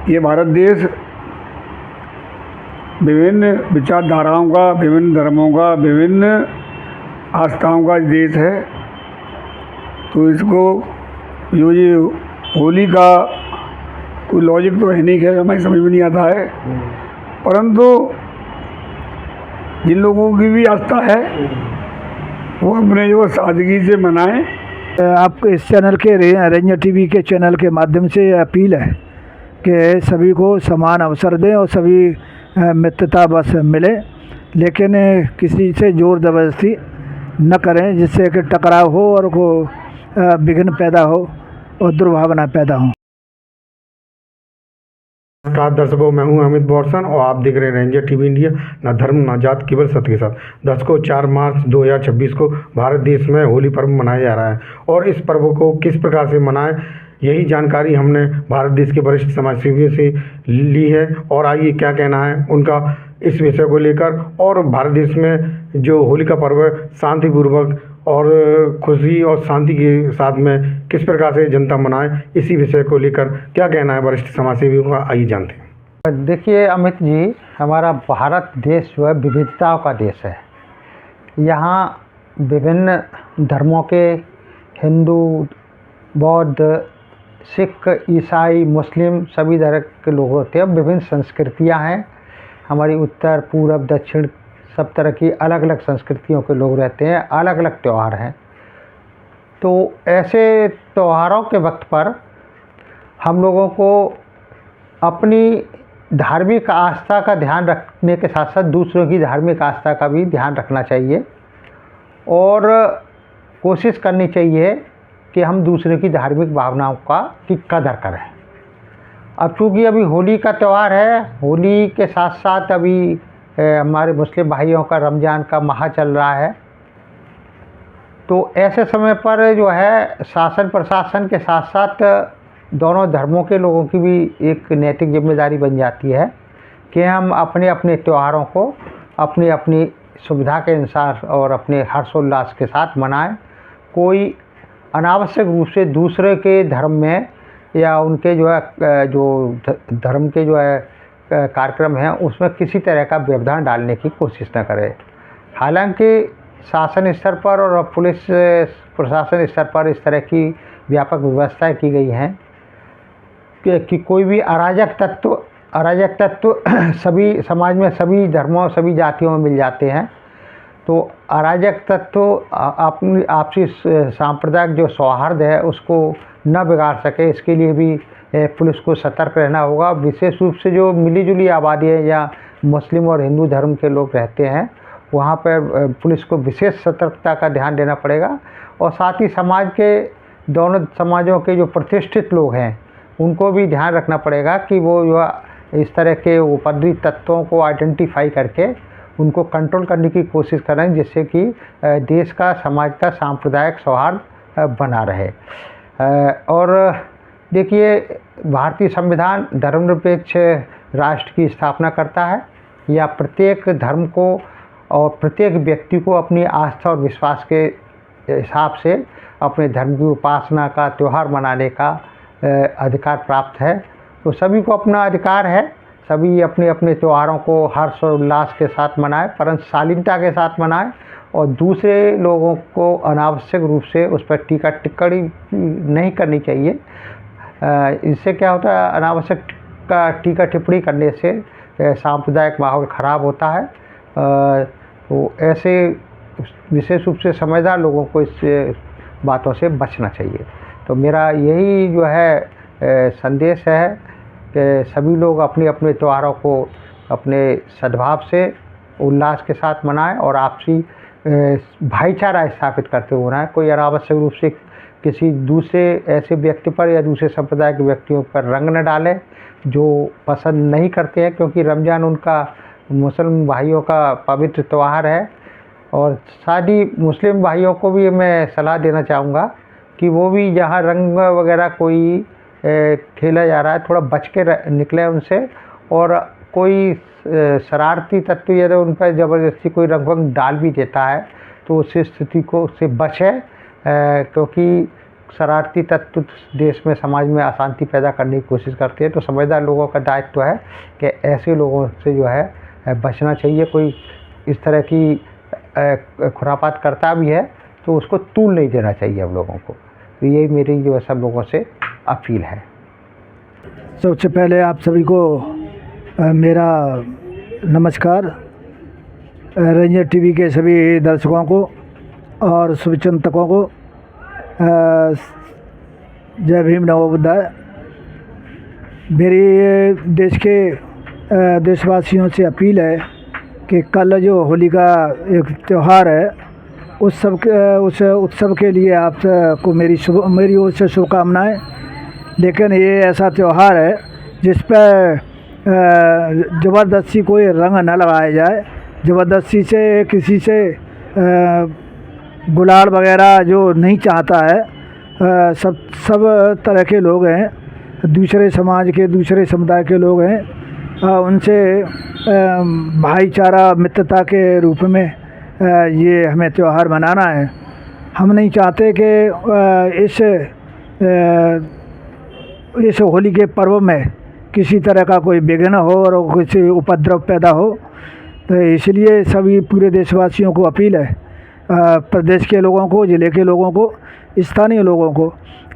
ये भारत देश विभिन्न विचारधाराओं का, विभिन्न धर्मों का, विभिन्न आस्थाओं का देश है। तो इसको ये होली का कोई लॉजिक तो है नहीं, खैर हमें समझ में नहीं आता है, परंतु जिन लोगों की भी आस्था है वो अपने जो सादगी से मनाएं। आपको इस चैनल के रेंजर टीवी के चैनल के माध्यम से अपील है कि सभी को समान अवसर दें और सभी मित्रता बस मिले, लेकिन किसी से ज़ोर ज़बरदस्ती न करें जिससे कि टकराव हो और को विघ्न पैदा हो और दुर्भावना पैदा हो। नमस्कार दर्शकों, मैं हूं अमित बॉर्सन और आप देख रहे हैं रेंजर टीवी इंडिया। ना धर्म ना जात, केवल सत्य के साथ। दर्शकों, 4 मार्च 2026 को भारत देश में होली पर्व मनाया जा रहा है और इस पर्व को किस प्रकार से मनाएं, यही जानकारी हमने भारत देश के वरिष्ठ समाजसेवियों से ली है। और आइए क्या कहना है उनका इस विषय को लेकर, और भारत देश में जो होली का पर्व शांतिपूर्वक और खुशी और शांति के साथ में किस प्रकार से जनता मनाए, इसी विषय को लेकर क्या कहना है वरिष्ठ समाजसेवियों का, आइए जानते हैं। देखिए अमित जी, हमारा भारत देश जो है विविधताओं का देश है। यहाँ विभिन्न धर्मों के हिंदू, बौद्ध, सिख, ईसाई, मुस्लिम सभी धर्म के लोग होते हैं। विभिन्न संस्कृतियाँ हैं हमारी, उत्तर पूर्व दक्षिण सब तरह की अलग अलग संस्कृतियों के लोग रहते हैं, अलग अलग त्यौहार हैं। तो ऐसे त्योहारों के वक्त पर हम लोगों को अपनी धार्मिक आस्था का ध्यान रखने के साथ साथ दूसरों की धार्मिक आस्था का भी ध्यान रखना चाहिए और कोशिश करनी चाहिए कि हम दूसरे की धार्मिक भावनाओं की कदर करें। अब चूँकि अभी होली का त्यौहार है, होली के साथ साथ अभी हमारे मुस्लिम भाइयों का रमज़ान का माह चल रहा है। तो ऐसे समय पर जो है शासन प्रशासन के साथ साथ दोनों धर्मों के लोगों की भी एक नैतिक जिम्मेदारी बन जाती है कि हम अपने अपने त्योहारों को अपनी अपनी सुविधा के अनुसार और अपने हर्षोल्लास के साथ मनाएं। कोई अनावश्यक रूप से दूसरे के धर्म में या उनके जो है जो धर्म के जो है कार्यक्रम हैं उसमें किसी तरह का व्यवधान डालने की कोशिश न करें। हालांकि शासन स्तर पर और पुलिस प्रशासन स्तर पर इस तरह की व्यापक व्यवस्थाएं की गई हैं कि कोई भी अराजक तत्व सभी समाज में, सभी धर्मों, सभी जातियों में मिल जाते हैं। तो अराजक तत्व अपनी आपसी सांप्रदायिक जो सौहार्द है उसको न बिगाड़ सके, इसके लिए भी पुलिस को सतर्क रहना होगा। विशेष रूप से जो मिली-जुली आबादी है या मुस्लिम और हिंदू धर्म के लोग रहते हैं वहाँ पर पुलिस को विशेष सतर्कता का ध्यान देना पड़ेगा। और साथ ही समाज के दोनों समाजों के जो प्रतिष्ठित लोग हैं उनको भी ध्यान रखना पड़ेगा कि वो जो इस तरह के उपद्रवी तत्वों को आइडेंटिफाई करके उनको कंट्रोल करने की कोशिश करें, जिससे कि देश का, समाज का सांप्रदायिक सौहार्द बना रहे। और देखिए, भारतीय संविधान धर्मनिरपेक्ष राष्ट्र की स्थापना करता है। या प्रत्येक धर्म को और प्रत्येक व्यक्ति को अपनी आस्था और विश्वास के हिसाब से अपने धर्म की उपासना का, त्यौहार मनाने का अधिकार प्राप्त है। तो सभी को अपना अधिकार है, सभी अपने अपने त्योहारों को हर्ष और उल्लास के साथ मनाएं, परंतु शालीनता के साथ मनाएं और दूसरे लोगों को अनावश्यक रूप से उस पर टीका टिप्पणी नहीं करनी चाहिए। इससे क्या होता है, अनावश्यक टीका टिप्पणी करने से सांप्रदायिक माहौल ख़राब होता है। तो ऐसे विशेष रूप से समझदार लोगों को इस बातों से बचना चाहिए। तो मेरा यही जो है संदेश है कि सभी लोग अपने अपने त्योहारों को अपने सद्भाव से, उल्लास के साथ मनाएं और आपसी भाईचारा स्थापित करते हुए मनाएं। कोई अनावश्यक रूप से किसी दूसरे ऐसे व्यक्ति पर या दूसरे संप्रदाय के व्यक्तियों पर रंग न डालें जो पसंद नहीं करते हैं, क्योंकि रमज़ान उनका मुस्लिम भाइयों का पवित्र त्यौहार है। और साथ ही मुस्लिम भाइयों को भी मैं सलाह देना चाहूँगा कि वो भी जहाँ रंग वगैरह कोई खेला जा रहा है थोड़ा बच के निकले उनसे। और कोई शरारती तत्व यदि उन पर ज़बरदस्ती कोई रंग वंग डाल भी देता है तो उस स्थिति को उससे बचें, क्योंकि शरारती तत्व देश में, समाज में अशांति पैदा करने की कोशिश करते हैं। तो समझदार लोगों का दायित्व है कि ऐसे लोगों से जो है बचना चाहिए। कोई इस तरह की खुरापात करता भी है तो उसको तूल नहीं देना चाहिए हम लोगों को। तो ये मेरी जो है सब लोगों से अपील है। सबसे पहले आप सभी को मेरा नमस्कार। रेंजर टीवी के सभी दर्शकों को और शुभचिंतकों को जय भीम नमो बुद्धाय। मेरी देश के देशवासियों से अपील है कि कल जो होली का एक त्यौहार है उस उत्सव के लिए आपको मेरी ओर से शुभकामनाएं। लेकिन ये ऐसा त्यौहार है जिस पर ज़बरदस्ती कोई रंग न लगाया जाए। ज़बरदस्ती से किसी से गुलाल वगैरह जो नहीं चाहता है। सब तरह के लोग हैं, दूसरे समाज के, दूसरे समुदाय के लोग हैं। उनसे भाईचारा मित्रता के रूप में ये हमें त्यौहार मनाना है। हम नहीं चाहते कि इस होली के पर्व में किसी तरह का कोई विघ्न हो और किसी उपद्रव पैदा हो। तो इसलिए सभी पूरे देशवासियों को अपील है, प्रदेश के लोगों को, ज़िले के लोगों को, स्थानीय लोगों को,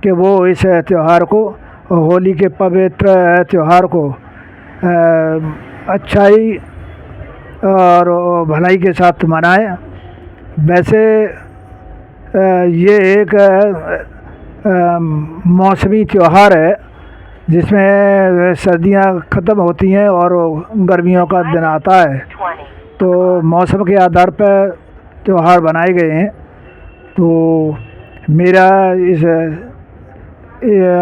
कि वो इस त्यौहार को, होली के पवित्र त्यौहार को अच्छाई और भलाई के साथ मनाएं। वैसे ये एक मौसमी त्यौहार है जिसमें सर्दियां ख़त्म होती हैं और गर्मियों का दिन आता है। तो मौसम के आधार पर त्यौहार बनाए गए हैं। तो मेरा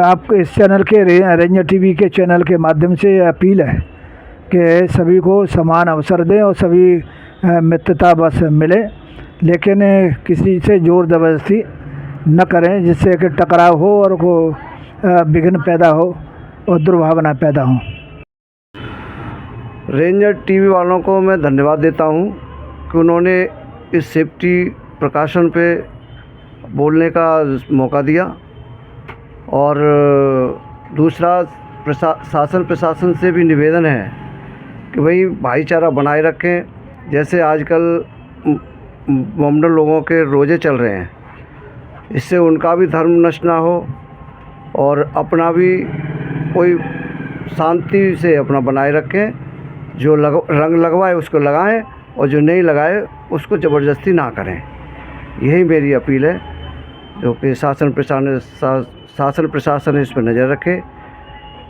आपको इस चैनल के रेंजर टीवी के चैनल के माध्यम से अपील है कि सभी को समान अवसर दें और सभी मित्रता बस मिले, लेकिन किसी से ज़ोर ज़बरदस्ती न करें जिससे कि टकराव हो और को विघ्न पैदा हो और दुर्भावना पैदा हो। रेंजर टीवी वालों को मैं धन्यवाद देता हूं कि उन्होंने इस सेफ्टी प्रकाशन पे बोलने का मौका दिया। और दूसरा, शासन प्रशासन से भी निवेदन है कि भाई भाईचारा बनाए रखें। जैसे आजकल मोमडन लोगों के रोज़े चल रहे हैं, इससे उनका भी धर्म नष्ट ना हो और अपना भी कोई शांति से अपना बनाए रखें। जो रंग लगवाए उसको लगाएं और जो नहीं लगाए उसको ज़बरदस्ती ना करें। यही मेरी अपील है, जो कि शासन प्रशासन इस पर नज़र रखे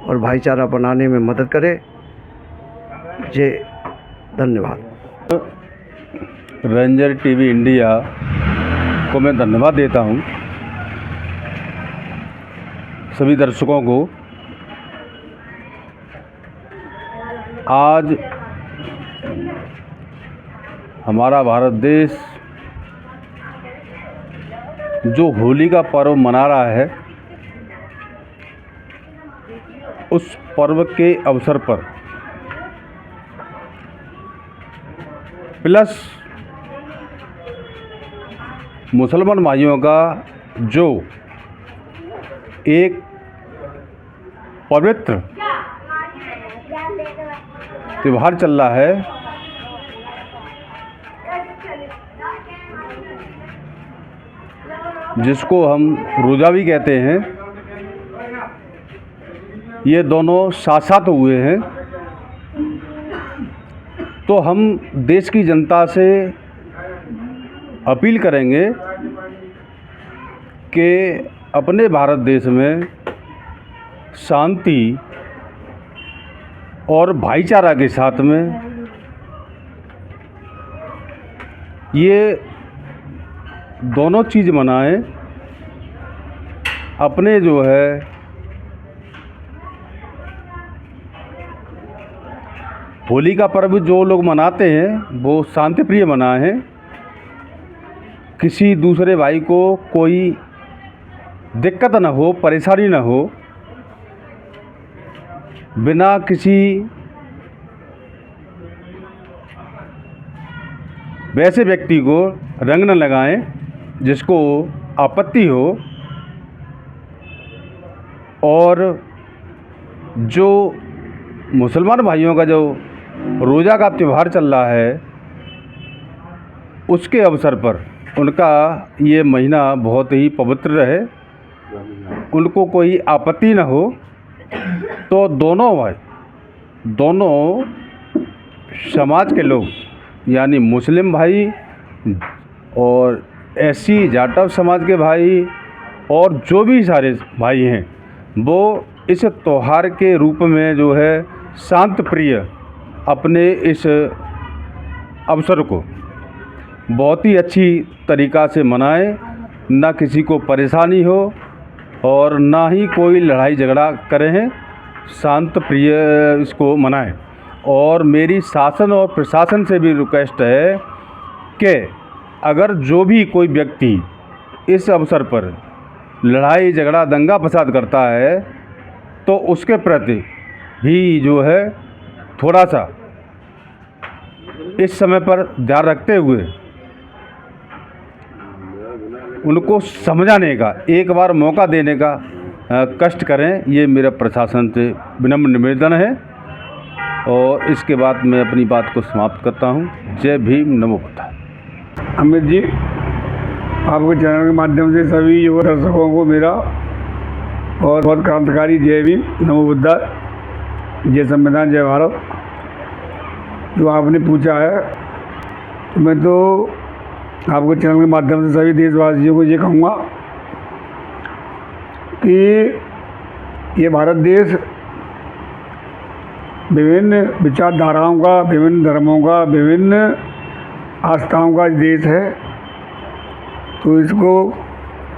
और भाईचारा बनाने में मदद करे। जय धन्यवाद। रेंजर टीवी इंडिया को मैं धन्यवाद देता हूं, सभी दर्शकों को। आज हमारा भारत देश जो होली का पर्व मना रहा है, उस पर्व के अवसर पर प्लस मुसलमान भाइयों का जो एक पवित्र त्यौहार चल रहा है, जिसको हम रोज़ा भी कहते हैं, ये दोनों साथ साथ हुए हैं। तो हम देश की जनता से अपील करेंगे कि अपने भारत देश में शांति और भाईचारा के साथ में ये दोनों चीज़ मनाएं। अपने जो है होली का पर्व जो लोग मनाते हैं वो शांति प्रिय मनाएं। किसी दूसरे भाई को कोई दिक्कत न हो, परेशानी न हो, बिना किसी वैसे व्यक्ति को रंग न लगाएं जिसको आपत्ति हो। और जो मुसलमान भाइयों का जो रोज़ा का त्यौहार चल रहा है, उसके अवसर पर उनका ये महीना बहुत ही पवित्र रहे, उनको कोई आपत्ति न हो। तो दोनों समाज के लोग यानी मुस्लिम भाई और एससी जाटव समाज के भाई और जो भी सारे भाई हैं, वो इस त्यौहार के रूप में जो है शांत प्रिय अपने इस अवसर को बहुत ही अच्छी तरीक़ा से मनाएं, ना किसी को परेशानी हो और ना ही कोई लड़ाई झगड़ा करें, शांत प्रिय इसको मनाएं। और मेरी शासन और प्रशासन से भी रिक्वेस्ट है कि अगर जो भी कोई व्यक्ति इस अवसर पर लड़ाई झगड़ा दंगा फसाद करता है तो उसके प्रति भी जो है थोड़ा सा इस समय पर ध्यान रखते हुए उनको समझाने का, एक बार मौका देने का कष्ट करें। ये मेरा प्रशासन से विनम्र निवेदन है और इसके बाद मैं अपनी बात को समाप्त करता हूँ। जय भीम, नमो बुद्धाय। अमित जी, आपके चैनल के माध्यम से सभी युवा दर्शकों को मेरा बहुत बहुत क्रांतिकारी जय भीम, नमो बुद्धाय, जय संविधान, जय भारत। जो आपने पूछा है तो मैं तो आपके चैनल के माध्यम से सभी देशवासियों को ये कहूँगा कि ये भारत देश विभिन्न विचारधाराओं का, विभिन्न धर्मों का, विभिन्न आस्थाओं का देश है। तो इसको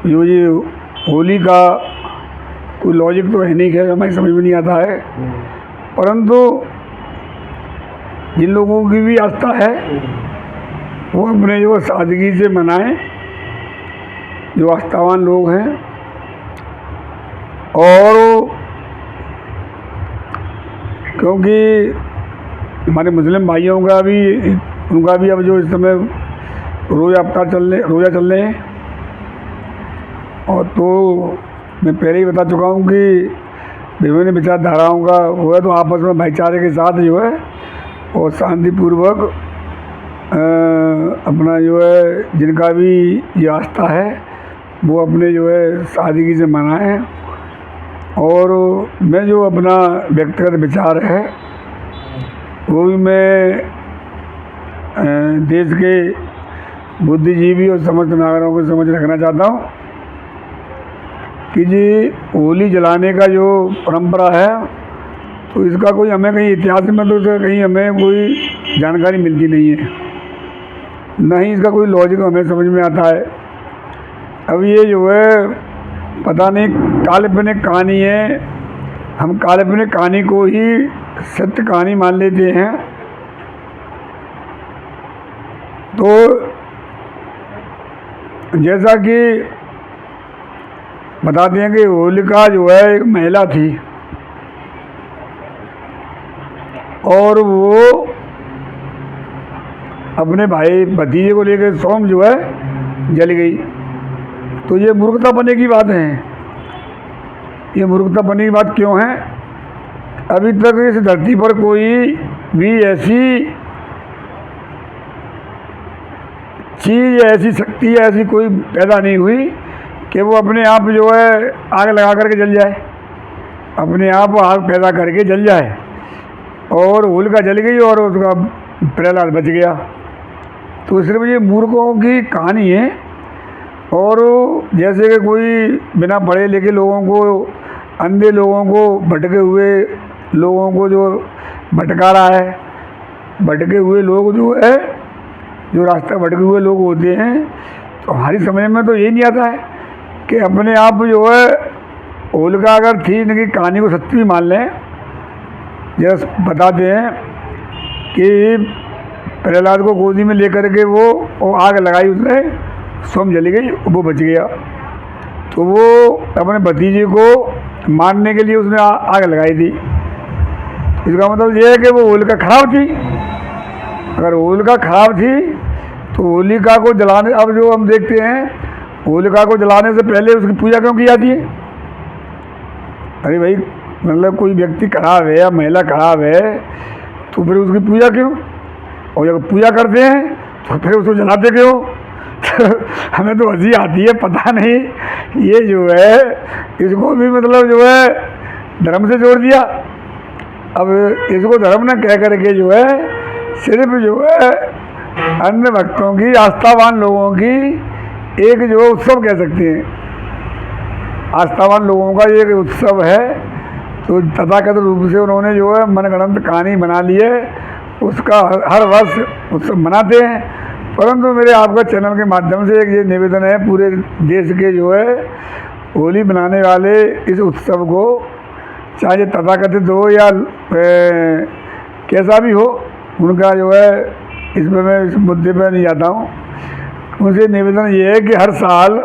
ये होली का कोई लॉजिक तो है नहीं, खैर हमें समझ में नहीं आता है, परंतु जिन लोगों की भी आस्था है वो अपने जो सादगी से मनाएं, जो आस्थावान लोग हैं। और क्योंकि हमारे मुस्लिम भाइयों का भी, उनका भी अब जो इस समय रोज़ा चल रहे हैं, और तो मैं पहले ही बता चुका हूँ कि विभिन्न विचारधाराओं का वो है, तो आपस में भाईचारे के साथ जो है और शांतिपूर्वक अपना जो है जिनका भी ये आस्था है वो अपने जो है सादगी से मनाएं। और मैं जो अपना व्यक्तिगत विचार है वो भी मैं देश के बुद्धिजीवी और समस्त नागरिकों को समझ रखना चाहता हूँ कि जी होली जलाने का जो परंपरा है तो इसका कोई हमें कहीं इतिहास में तो कहीं हमें कोई जानकारी मिलती नहीं है, ना ही इसका कोई लॉजिक हमें समझ में आता है। अब ये जो है पता नहीं काल्पनिक कहानी है, हम काल्पनिक कहानी को ही सत्य कहानी मान लेते हैं। तो जैसा कि बताते हैं कि होलिका जो है एक महिला थी और वो अपने भाई भतीजे को लेकर सोम जो है जल गई। तो ये मूर्खता बनने की बात है। ये मूर्खता बनने की बात क्यों है? अभी तक इस धरती पर कोई भी ऐसी चीज़, ऐसी शक्ति, ऐसी कोई पैदा नहीं हुई कि वो अपने आप जो है आग लगा करके जल जाए, अपने आप आग पैदा करके जल जाए। और होलिका जल गई और उसका प्रहलाद बच गया। तो सिर्फ ये मूर्खों की कहानी है। और जैसे कि कोई बिना पढ़े लिखे लोगों को, अंधे लोगों को, भटके हुए लोगों को जो भटका रहा है, भटके हुए लोग जो है, जो रास्ता भटके हुए लोग होते हैं, तो हमारी समझ में तो यही नहीं आता है कि अपने आप जो है होलिका अगर थी, इनकी कहानी को सच्ची मान लें। जैसे बताते हैं कि प्रहलाद को गोदी में लेकर के वो आग लगाई, उसने सोम जली गई, वो बच गया। तो वो अपने भतीजे को मारने के लिए उसने आग लगाई थी। इसका मतलब ये है कि वो होलिका खराब थी। अगर होलिका खराब थी तो होलिका को जलाने, अब जो हम देखते हैं होलिका को जलाने से पहले उसकी पूजा क्यों की जाती है? अरे भाई मतलब कोई व्यक्ति खराब है या महिला खराब है तो फिर उसकी पूजा क्यों, और जब पूजा करते हैं तो फिर उसको जलाते क्यों? हमें तो हंसी आती है, पता नहीं ये जो है इसको भी मतलब जो है धर्म से जोड़ दिया। अब इसको धर्म न कह करके जो है सिर्फ जो है अन्य भक्तों की, आस्थावान लोगों की एक जो उत्सव कह सकते हैं। आस्थावान लोगों का एक उत्सव है, तो तथाकथित रूप से उन्होंने जो है मनगढ़ंत कहानी बना ली है, उसका हर वर्ष उत्सव मनाते हैं। परंतु मेरे आपका चैनल के माध्यम से एक ये निवेदन है पूरे देश के जो है होली मनाने वाले इस उत्सव को, चाहे ये तथाकथित हो या कैसा भी हो, उनका जो है इसमें मैं इस मुद्दे पर नहीं जाता हूँ। उनसे निवेदन ये है कि हर साल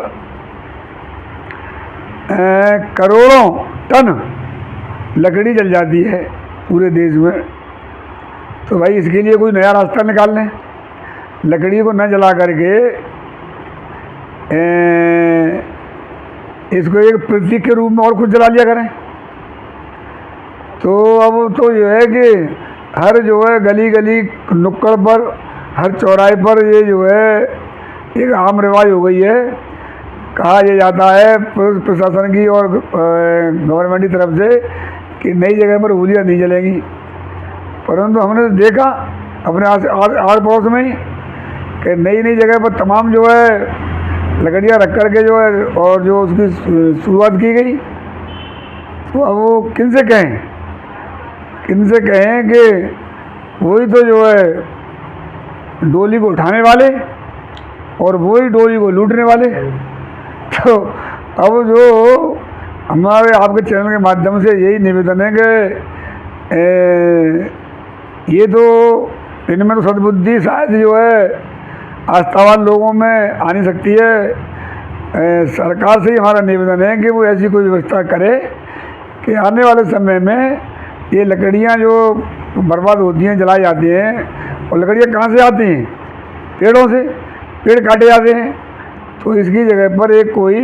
करोड़ों टन लकड़ी जल जाती है पूरे देश में, तो भाई इसके लिए कोई नया रास्ता निकाल लें। लकड़ी को न जला करके इसको एक प्रतीक के रूप में और कुछ जला लिया करें। तो अब तो ये है कि हर जो है गली गली नुक्कड़ पर, हर चौराहे पर ये जो है एक आम रिवाज हो गई है। कहा यह जाता है पुलिस प्रशासन की और गवर्नमेंट की तरफ से कि नई जगह पर होलियाँ नहीं जलेंगी, परंतु हमने तो देखा अपने आस पड़ोस में ही कि नई नई जगह पर तमाम जो है लकड़ियाँ रख कर के जो है और जो उसकी शुरुआत की गई। तो अब वो किनसे कहें कि वही तो जो है डोली को उठाने वाले और वही डोली को लूटने वाले। तो अब जो हमारे आपके चैनल के माध्यम से यही निवेदन है कि ये तो इनमें तो सद्बुद्धि शायद जो है आस्थावान लोगों में आ नहीं सकती है। सरकार से ही हमारा निवेदन है कि वो ऐसी कोई व्यवस्था करे कि आने वाले समय में ये लकड़ियाँ जो बर्बाद होती हैं, जलाई जाती हैं, और लकड़ियाँ कहाँ से आती हैं? पेड़ों से, पेड़ काटे जाते हैं। तो इसकी जगह पर एक कोई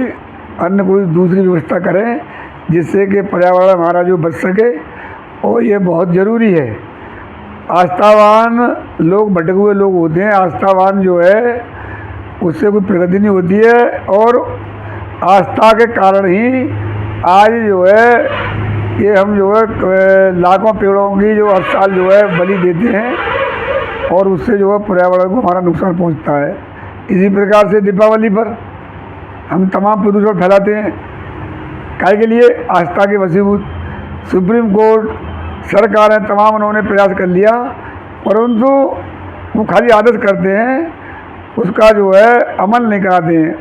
अन्य कोई दूसरी व्यवस्था करें जिससे कि पर्यावरण हमारा जो बच सके, और ये बहुत ज़रूरी है। आस्थावान लोग भटके हुए लोग होते हैं, आस्थावान जो है उससे कोई प्रगति नहीं होती है, और आस्था के कारण ही आज जो है ये हम जो है लाखों पेड़ों की जो हर साल जो है बलि देते हैं, और उससे जो है पर्यावरण को हमारा नुकसान पहुंचता है। इसी प्रकार से दीपावली पर हम तमाम प्रदूषण फैलाते हैं, काहे के लिए? आस्था के वशीभूत। सुप्रीम कोर्ट, सरकारें तमाम उन्होंने प्रयास कर लिया, परंतु वो खाली आदेश करते हैं, उसका जो है अमल नहीं कराते हैं।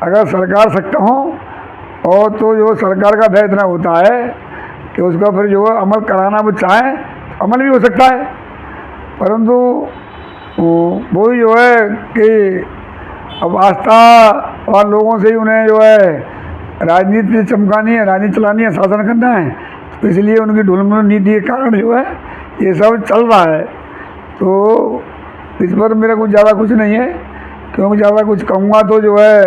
अगर सरकार सख्त हो और तो जो सरकार का भय इतना होता है कि उसका फिर जो है अमल कराना वो चाहें तो अमल भी हो सकता है, परंतु वो ही जो है कि अब आस्था और लोगों से ही उन्हें जो है राजनीति चमकानी है, राजनीति चलानी है, शासन करना है, तो इसलिए उनकी ढुलमुल नीति के कारण जो है ये सब चल रहा है। तो इस पर मेरा कुछ ज़्यादा कुछ नहीं है, क्योंकि ज़्यादा कुछ कहूँगा तो जो है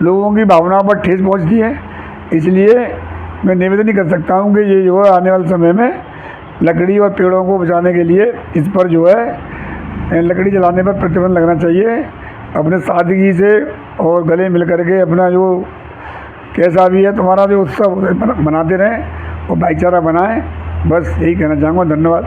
लोगों की भावनाओं पर ठेस पहुँचती है। इसलिए मैं निवेदन ही कर सकता हूँ कि ये जो है आने वाले समय में लकड़ी और पेड़ों को बचाने के लिए इस पर जो है लकड़ी जलाने पर प्रतिबंध लगना चाहिए। अपने सादगी से और गले मिल करके अपना जो कैसा भी है तुम्हारा जो उत्सव मनाते रहें और भाईचारा बनाएं, बस यही कहना चाहूँगा। धन्यवाद।